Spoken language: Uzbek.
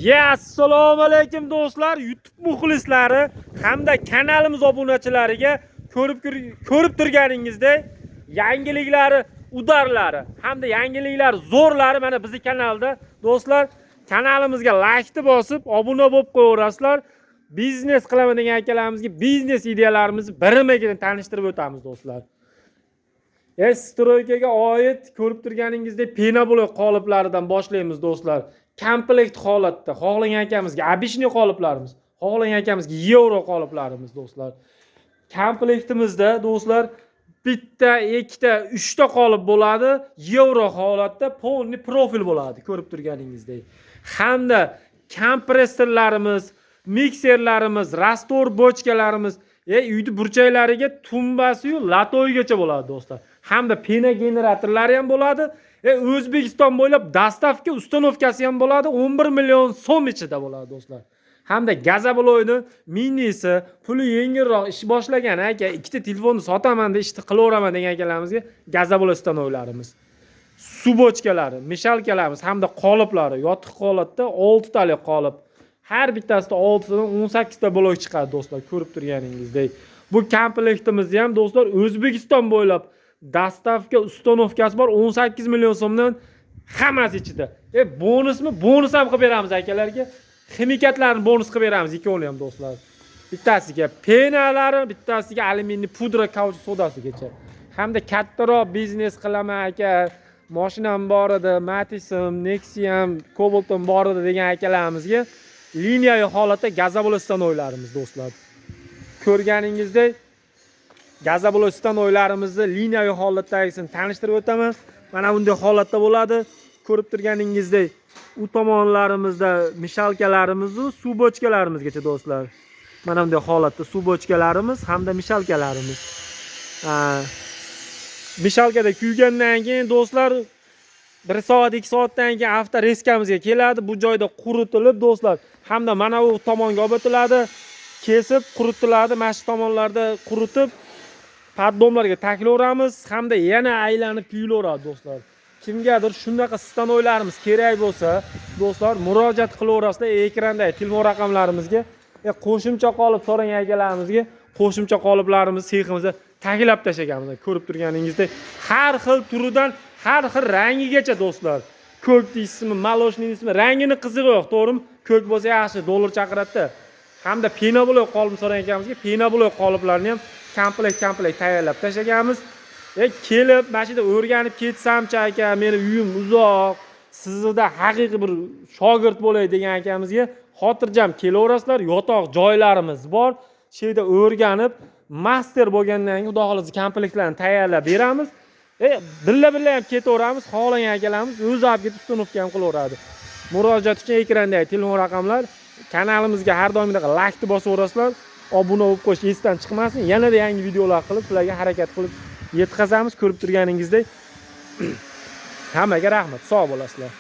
Assalomu alaykum do'stlar, YouTube muxlislari hamda kanalimiz obunachilariga ko'rib turganingizdek yangiliklari, udarlari hamda yangiliklar zo'rlari mana bizning kanalda. Do'stlar, kanalimizga like bosib, obuna bo'lib qo'yaverasizlar. Biznes qilaman degan akalarimizga biznes ideyalarimizni birma-bir tanishtirib o'tamiz do'stlar. Stroykaga oid ko'rib turganingizdek pena blok qoliplaridan boshlaymiz do'stlar. Komplekt holatda xohlagan akamizga обычный qoliplarimiz, xohlagan akamizga yevro qoliplarimiz do'stlar. Komplektimizda do'stlar bitta, ikkita, 3 ta qolip bo'ladi. Yevro holatda полный profil bo'ladi ko'rib turganingizdek. Hamda kompressorlarimiz, mikserlarimiz, rastor bochkalarimiz, uyni burchaklariga tumbasi-yu latoygacha bo'ladi do'stlar. Hamda pena generatorlari ham bo'ladi. O'zbekiston bo'ylab dastavka ustanovkasi ham bo'ladi. 11 million so'm ichida bo'ladi do'stlar. Hamda gazabloyni minisi, puli yengilroq ish boshlagan aka, ikkita telefonni sotaman deb ishni qilaveraman degan akalarimizga gazabloy ustanovlarimiz, subochkalari, mishalkalarimiz hamda qoliplari yotiq holatda 6 tali qolip. Har bittasida 6 dan 18 ta blok chiqadi do'stlar, ko'rib turganingizdek. Bu komplektimizni ham do'stlar O'zbekiston bo'ylab dastavka ustanovkasi bor, 18 million so'mdan hammasi ichida. Bonusmi? Bonus ham qilib beramiz akalarga. Ximikatlarni bonus qilib beramiz ikkovini ham do'stlar. Bittasiga penalari, bittasiga alyuminiy pudra kauchuk sodasigacha. Hamda kattaroq biznes qilaman aka, mashinam bor edi, Matisim, Nexia'm, Cobalt'im bor edi degan akalarimizga liniyaviy holatda gazabloy stanoylarimiz do'stlar. Ko'rganingizdek gazabloy stanoylarimizni liniyaviy holatdagisini tanishtirib o'taman. Mana bunday holatda bo'ladi. Ko'rib turganingizdek u tomonlarimizda mishalkalarimiz, suv bochkalarimizgacha do'stlar. Mana bunday holatda suv bochkalarimiz hamda mishalkalarimiz. Mishalkada kuygandan keyin do'stlar 1 soat 2 soatdan keyin avto reskamizga keladi. Bu joyda quritilib do'stlar, hamda mana bu tomonga olib o'tiladi, kesib quritiladi. Mana shu tomonlarda quritib poddomlarga taklaveramiz hamda yana aylanib kuyilaveradi do'stlar. Kimgadir shunaqa stanoylarimiz kerak bo'lsa, do'stlar murojaat qilaverasizlar. Ekrandagi telefon raqamlarimizga qo'shimcha qolib so'ragan akalarimizga qo'shimcha qoliplarimiz seximizda taklab tashlaganmiz. Ko'rib turganingizdek har xil turidan, har xil rangigacha do'stlar. Ko'k deysizmi, maloshniy deysizmi, rangini qizig'i yo'q, to'g'rimi? Ko'k bo'lsa yaxshi, dollar chaqiradida. Hamda pena blok qolip so'ragan akamizga pena blok qoliplarni ham komplekt tayyorlab tashlaganmiz. Kelib, mashina o'rganib ketsam-chi aka, meni uyim uzoq, sizda haqiqiy bir shogird bo'lay degan akamizga xotirjam kelaverasizlar. Yotoq joylarimiz bor. Shu yerda o'rganib, master bo'lgandan keyin xudo xolasa komplektlarni tayyorlab beramiz. Billa ham ketaveramiz. Xohlagan akalarimiz o'zi olib ketib ustanovka ham qilaveradi. Murojaat uchun ekrandagi telefon raqamlar, kanalimizga har doimdek like bosaverasizlar. Obuna bo'lib qo'yish esdan chiqmasin. Yanada yangi videolar qilib, sizlarga harakat qilib yetkazamiz. Ko'rib turganingizdek hammaga rahmat, sog' bo'lasizlar.